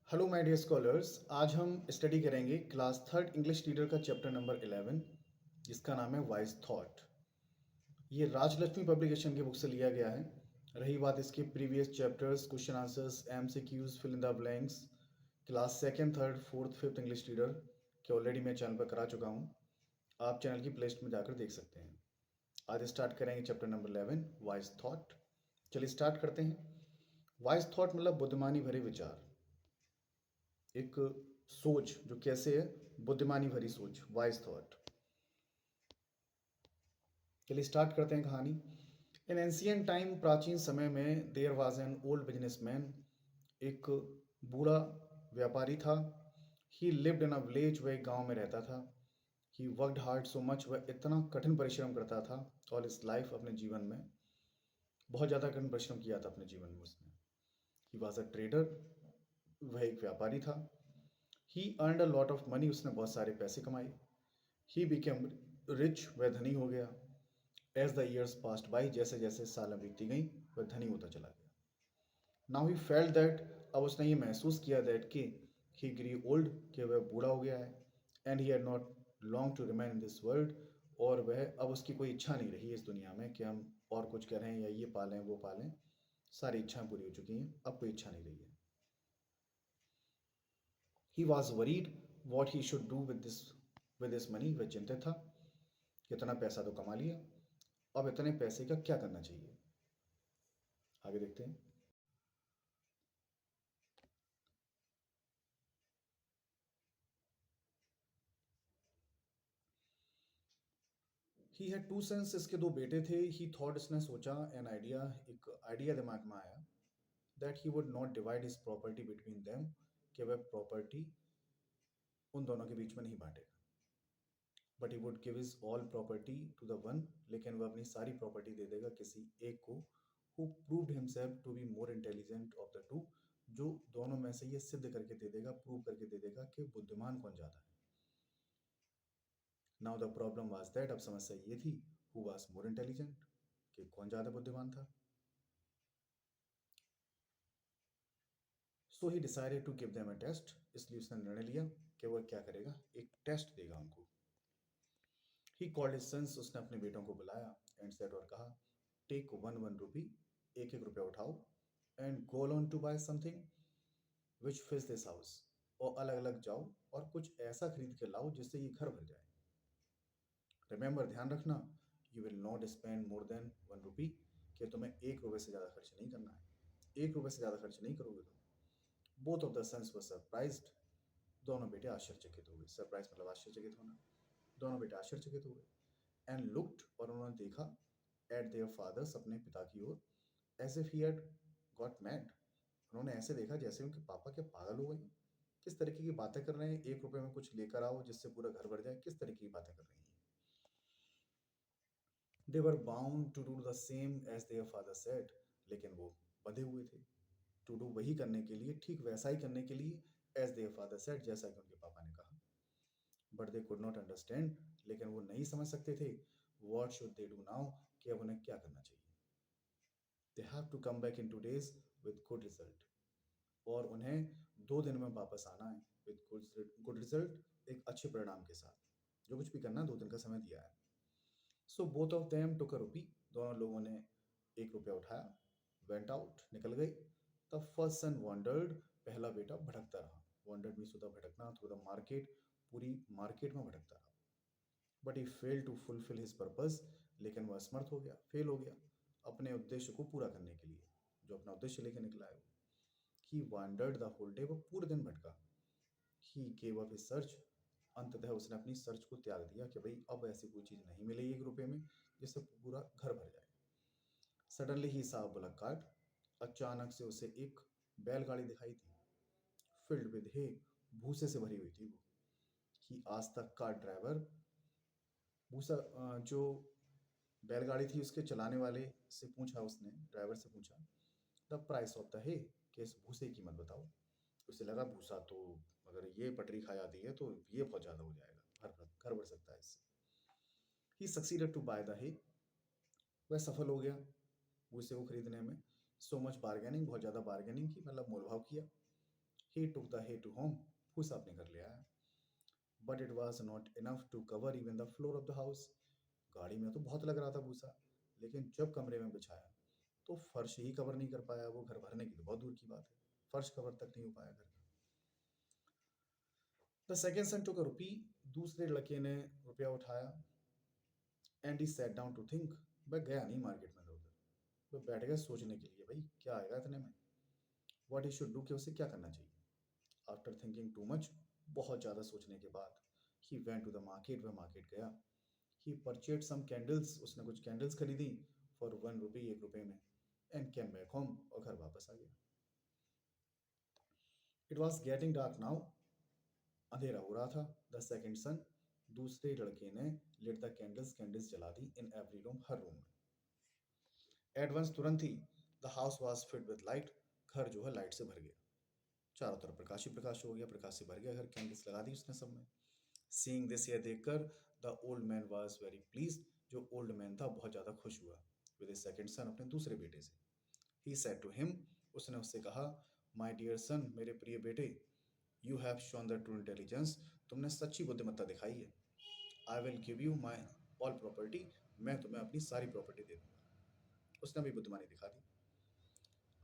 Hello my dear scholars. आज हम study करेंगे क्लास थर्ड इंग्लिश रीडर का चैप्टर नंबर 11, जिसका नाम है वाइज थॉट। ये राजलक्ष्मी पब्लिकेशन की बुक से लिया गया है। रही बात इसके previous chapters, question answers, MCQs, fill in the blanks, class second, third, fourth, fifth English reader के ऑलरेडी मैं चैनल पर करा चुका हूँ। आप चैनल की प्लेलिस्ट में जाकर देख सकते हैं। आज स्टार्ट करेंगे चैप्टर नंबर 11, वाइज थॉट। चलिए स्टार्ट करते हैं। वाइज थॉट मतलब बुद्धिमानी भरे विचार, एक सोच जो कैसे है, बुद्धिमानी भरी सोच, वाइज थॉट। चलिए स्टार्ट करते हैं कहानी। इन एंशियंट टाइम, प्राचीन समय में, there was an old businessman, एक बूढ़ा व्यापारी था। ही लिव्ड इन अ विलेज, वह एक गांव में रहता था। He worked hard so much, वह इतना कठिन परिश्रम करता था ऑल इज लाइफ, अपने जीवन में बहुत ज़्यादा कठिन परिश्रम किया था अपने जीवन में उसने। ही वॉज अ ट्रेडर, वह एक व्यापारी था। He earned a lot of money, उसने बहुत सारे पैसे कमाए। ही बिकेम रिच, वह धनी हो गया। As the years passed by, जैसे जैसे सालें बीतती गई वह धनी होता चला गया। नाउ ही फेल्ट दैट, अब उसने ये महसूस किया दैट कि ही ग्री ओल्ड, कि वह बूढ़ा हो गया है। And he had not long to remain in this world, और वह अब उसकी कोई इच्छा नहीं रही इस दुनिया में कि हम और कुछ करें या ये पालें वो पालें। सारी इच्छाएं पूरी हो चुकी हैं, अब कोई इच्छा नहीं रही है। He was worried what he should do with this money, वह चिंतित था कि इतना पैसा तो कमा लिया, अब इतने पैसे का क्या करना चाहिए। आगे देखते हैं। ही हैड टू सन्स, इसके दो बेटे थे। ही थॉट, इसने सोचा, एन आइडिया, एक आइडिया दिमाग में आया, that he would not divide his property between them, कि वह प्रॉपर्टी उन दोनों के बीच में नहीं बांटेगा। But he would give his all property to the one, लेकिन वह अपनी सारी प्रॉपर्टी दे देगा किसी एक को, who proved himself to be more intelligent of the two, जो दोनों में से ये सिद्ध करके दे देगा, प्रूव करके दे देगा कि बुद्धिमान कौन ज्यादा है। Now the problem was that, अब समस्या ये थी, हु वाज मोर इंटेलिजेंट, कि कौन ज्यादा बुद्धिमान था। So he decided to give them a test, इसलिए उसने निर्णय लिया कि वह क्या करेगा, एक टेस्ट देगा उनको। ही कॉल्ड हिज सन्स, उसने अपने बेटों को बुलाया, एंड सेड, और कहा, टेक वन वन रुपी, एक एक रुपया उठाओ, and go on to buy something which fills this house, और अलग अलग जाओ और कुछ ऐसा खरीद के लाओ जिससे ये घर भर जाए। रिमेंबर, ध्यान रखना, you will not spend more than one rupee, कि तुम्हें एक रुपये से ज़्यादा खर्च नहीं करना है, एक रुपये से ज़्यादा खर्च नहीं करोगे तुम। Both of the sons were surprised, दोनों बेटे आश्चर्यचकित हो गए। सरप्राइज मतलब आश्चर्यचकित होना। दोनों बेटे आश्चर्यचकित हो गए। एंड लुक्ड, और उन्होंने देखा, एट देयर फादर्स, अपने पिता की ओर, as if he had got mad, उन्होंने ऐसे देखा जैसे उनके पापा क्या पागल हो गए हैं? किस तरीके की बातें कर रहे हैं, एक रुपए में कुछ लेकर आओ जिससे पूरा घर भर जाए, किस तरीके की बातें कर रही हैं। They were bound to do the same as their father said, लेकिन वो बंधे हुए थे टू डू, वही करने के लिए, ठीक वैसा ही करने के लिए, एज देयर फादर सेड, जैसा कि उनके पापा ने कहा। But they could not understand, लेकिन वो नहीं समझ सकते थे, what should they do now, कि अब उन्हें क्या करना चाहिए। They have to come back in 2 days with good result, और उन्हें 2 दिन में वापस आना है विद गुड रिजल्ट, एक अच्छे परिणाम के साथ। जो कुछ भी करना, 2 दिन का समय दिया है। So both of them took a rupee, दोनों लोगों ने एक रुपया उठाया, वेंट आउट, निकल गए। द फर्स्ट सन वॉन्डर्ड, पहला बेटा भटकता रहा। वॉन्डर्ड मीन्स होता भटकना, थ्रू द मार्केट, पूरी मार्केट में भटकता रहा। But he fail to fulfil his purpose, लेकिन वह असमर्थ हो गया, फेल हो गया अपने उद्देश्य को पूरा करने के लिए, जो अपना उद्देश्य लेके निकला है वो। ही वॉन्डर्ड द होल डे, वो पूरे दिन भटका। He gave up his search, अंततः उसने अपनी सर्च को त्याग दिया कि भाई अब ऐसी कोई चीज़ नहीं मिलेगी एक रुपये में जिससे पूरा घर भर जाए। सडनली ही सा बुलक कार्ट, अचानक से उसे एक बैलगाड़ी दिखाई दी, फिल्ड विद हे, भूसे से भरी हुई थी वो। ही आज तक का ड्राइवर, भूसा, जो बैलगाड़ी थी उसके चलाने वाले से पूछा, उसने ड्राइवर से पूछा, द प्राइस ऑफ द हे, कि इस भूसे की कीमत बताओ। उसे लगा भूसा तो अगर ये पटरी खा जाती है तो ये बहुत ज़्यादा हो जाएगा, घर भर सकता है इससे। ही सक्सीडेड टू बाय द हे, वह सफल हो गया भूसे को खरीदने में। सो मच बार्गेनिंग, बहुत ज़्यादा बार्गेनिंग की, मतलब मोलभाव किया। He took the hay to home. भूसा अपने घर ले आया. But it was not enough to cover even the floor of the house. गाड़ी में तो बहुत लग रहा था भूसा, लेकिन जब कमरे में बिछाया तो फर्श ही कवर नहीं कर पाया. वो घर भरने की तो बहुत दूर की बात है, फर्श कवर तक नहीं हो पाया घर का. The second son took a rupee. दूसरे लड़के ने रुपया उठाया. And he sat down to think. वह गया नहीं मार्केट में उधर, वह बैठ गया सोचने के लिए, भाई क्या आएगा इतने में, व्हाट ही शुड डू, कि उसे क्या करना चाहिए. आफ्टर थिंकिंग टू मच, बहुत ज़्यादा सोचने के बाद, he went to the market. वह मार्केट गया. He purchased some candles. उसने कुछ कैंडल्स खरीदी फॉर 1 रुपी, 1 रुपए में. And came back home. और घर वापस आ गया. It was getting dark now. अंधेरा हो रहा था. The second son. दूसरे लड़के ने लिट द कैंडल्स. कैंडल्स जला दी इन एवरी रूम, हर रूम में. एट वंस, तुरंत ही, the house was filled with light. घर जो है लाइट से भर गया. चारों तरफ प्रकाश ही प्रकाश हो गया, प्रकाश से भर गया घर. कैंडल्स लगा दी उसने सब में. सीइंग दिस, यह देखकर, the old man was very please. जो ओल्ड मैन था बहुत ज़्यादा खुश हुआ. विद हिज सेकेंड सन, अपने दूसरे बेटे से. He said to him. उसने उससे कहा, माय डियर सन, मेरे प्रिय बेटे, you have shown the true intelligence. तुमने सच्ची बुद्धिमत्ता दिखाई है. I will give you my all property. मैं तुम्हें अपनी सारी प्रॉपर्टी दे दूंगा. उसने भी बुद्धिमानी दिखा दी.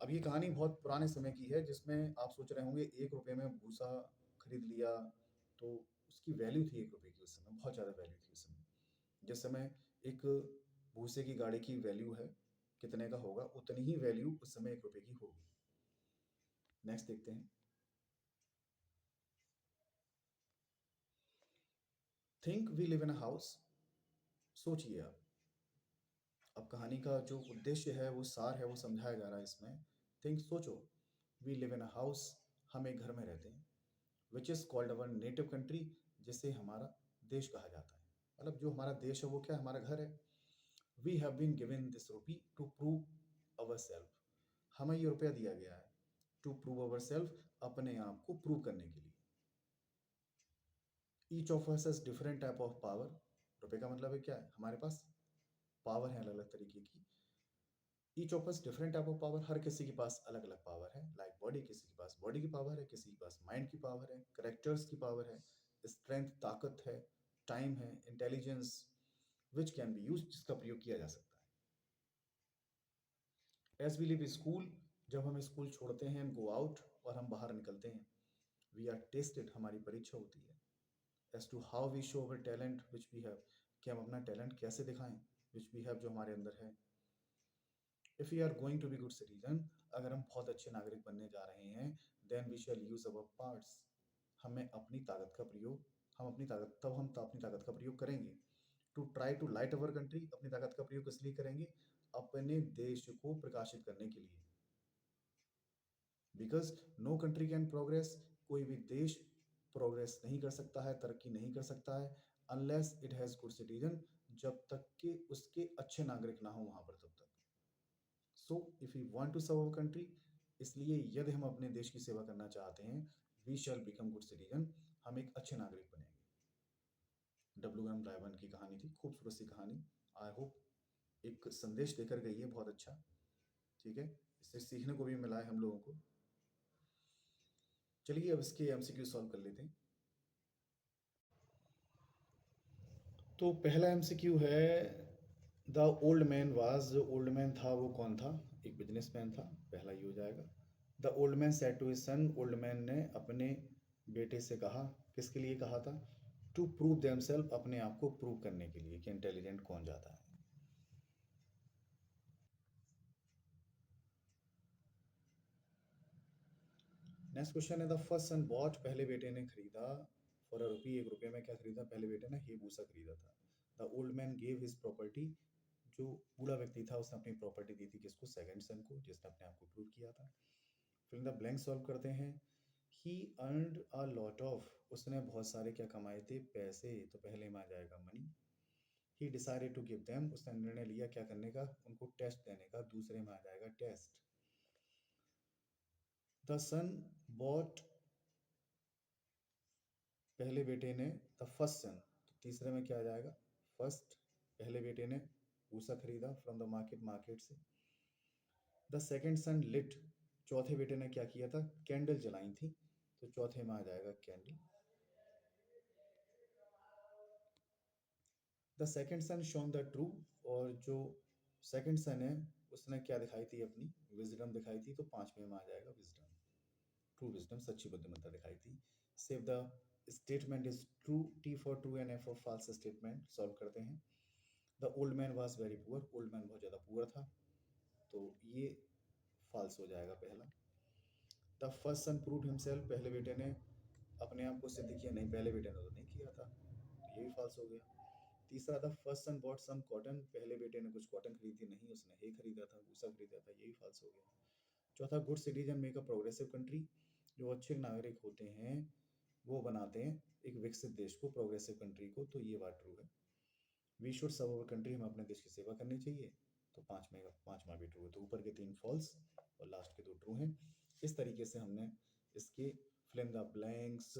अब ये कहानी बहुत पुराने समय की है, जिसमें आप सोच रहे होंगे 1 रुपये में भूसा खरीद लिया तो उसकी वैल्यू थी 1 रुपये की. उस समय बहुत ज़्यादा वैल्यू थी. उस समय, जिस समय एक भूसे की गाड़ी की वैल्यू है कितने का होगा, उतनी ही वैल्यू उस समय 1 रुपये की होगी. नेक्स्ट देखते हैं. Think we live in a house. सोचिए आप. अब कहानी का जो उद्देश्य है, वो सार है, वो समझाया जा रहा है इसमें. थिंक, सोचो. We live in a house. हम एक घर में रहते हैं. Which is called our native country. जिसे हमारा देश कहा जाता है. मतलब जो हमारा देश है वो क्या है, हमारा घर है. We have been given this rupee to prove our self. हमें ये रुपया दिया गया है टू प्रूव अवर सेल्फ, अपने आप को प्रूव करने के लिए. Each of us has different type of power. रुपये का मतलब है क्या है, हमारे पास पावर है अलग अलग तरीके की. Each of us different type of power. हर किसी के पास अलग अलग पावर है. लाइक बॉडी, किसी के पास बॉडी की पावर है, किसी के पास माइंड की पावर है, करेक्टर्स की पावर है, स्ट्रेंथ ताकत है, टाइम है, intelligence, which can be use, जिसका प्रयोग किया जा सकता है. As we live school. जब हम स्कूल छोड़ते हैं, गो आउट, और हम बाहर निकलते हैं, वी आर टेस्टेड, हमारी परीक्षा होती है. As to how we show our talent which we have, कि हम अपना टैलेंट कैसे दिखाएं, विच वी हैव, जो हमारे अंदर है. If we are going to be good citizen, अगर हम बहुत अच्छे नागरिक बनने जा रहे हैं, then we shall use our parts. हमें अपनी ताकत का प्रयोग, हम अपनी ताकत, तब हम अपनी ताकत का प्रयोग करेंगे. To try to light our country. अपनी ताकत का प्रयोग इसलिए करेंगे, अपने देश को प्रकाशित करने के लिए. Because no country can progress. कोई भी देश प्रोग्रेस नहीं कर सकता है, तरक्की नहीं कर सकता है, unless it has good citizen. जब तक कि उसके अच्छे नागरिक ना हो वहाँ पर, तब तक. So if you want to serve our country, इसलिए यदि हम अपने देश की सेवा करना चाहते हैं, we shall become good citizen. हम एक अच्छे नागरिक बनेंगे. डब्ल्यू एम रायबन की कहानी थी, खूबसूरत सी कहानी. आई होप एक संदेश देकर गई है बहुत अच्छा. ठीक है, इससे सीखने को भी मिला है हम लोगों को. चलिए अब इसके एमसीक्यू सॉल्व कर लेते हैं. तो पहला एमसीक्यू है, द ओल्ड मैन वाज. जो ओल्ड मैन था वो कौन था, एक बिजनेसमैन था. पहला ये हो जाएगा. The old man said to his son. Old man ने अपने बेटे से कहा. किसके लिए कहा था, टू प्रूव देमसेल्फ, अपने आप को प्रूव करने के लिए कि इंटेलिजेंट कौन ज़्यादा है. नेक्स्ट क्वेश्चन है, द फर्स्ट सन बॉट. पहले बेटे ने खरीदा फॉर अ रुपी. 1 रुपये में क्या खरीदा पहले बेटे ने, हे भूसा खरीदा था. The old man gave his property. जो बूढ़ा व्यक्ति था उसने अपनी प्रॉपर्टी दी थी किसको, सेकंड सन को, जिसने अपने आप को प्रूव किया था. फिर इन द ब्लैंक सॉल्व करते हैं. ही अर्नड अ लॉट ऑफ. उसने बहुत सारे क्या कमाए थे, पैसे. तो पहले में आ जाएगा money. He decided to give them. उसने निर्णय लिया क्या करने का, उनको टेस्ट देने का. दूसरे में आ जाएगा टेस्ट. The sun bot. पहले बेटे ने, द फर्स्ट सन. तो तीसरे में क्या आ जाएगा, फर्स्ट. पहले बेटे ने भूसा खरीदा फ्रॉम द मार्केट, मार्केट से. The second son lit. चौथे बेटे ने क्या किया था, कैंडल जलाई थी. तो चौथे में आ जाएगा candy. The second sun shown the true, और जो सेकेंड सन है उसने क्या दिखाई थी, अपनी विजडम दिखाई थी, तो पांचवें में आ जाएगा विजडम, ट्रू विजडम, सच्ची बुद्धिमत्ता दिखाई थी। Save the statement is true, T for true and F for false statement सॉल्व करते हैं। The old man was very poor, old man बहुत ज़्यादा पुअर था, तो ये फॉल्स हो जाएगा पहला। The first son proved himself, पहले बेटे ने अपने आप को सिद्ध किया, नहीं पहले बेटे ने तो नहीं किया था, तो ये भी फॉल्स हो गया। तीसरा, the first son bought some cotton, पहले बेटे ने कुछ कॉटन खरीदी नहीं, उसने हे खरीदा था, भूसा खरीदा था, ये भी फॉल्स हो गया। चौथा, good citizen make a progressive country, जो अच्छे नागरिक होते हैं वो बनाते हैं एक विकसित देश को, प्रोग्रेसिव कंट्री को, तो ये बात ट्रू है। We should serve our country, हमें अपने देश की सेवा करनी चाहिए, तो पांचवा भी ट्रू है। तो ऊपर के 3 फॉल्स और लास्ट के 2 ट्रू हैं। इस तरीके से हमने इसके फिल इन द ब्लैंक्स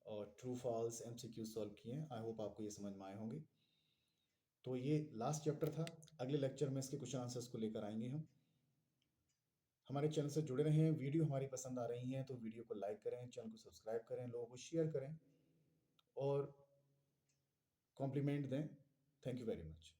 और ट्रू फॉल्स एमसीक्यू सॉल्व किए हैं। आई होप आपको ये समझ में आए होंगे। तो ये लास्ट चैप्टर था। अगले लेक्चर में इसके क्वेश्चन आंसर्स को लेकर आएंगे हम। हमारे चैनल से जुड़े रहें। वीडियो हमारी पसंद आ रही हैं तो वीडियो को लाइक करें, चैनल को सब्सक्राइब करें, लोगों को शेयर करें और कॉम्प्लीमेंट दें। Thank you very much.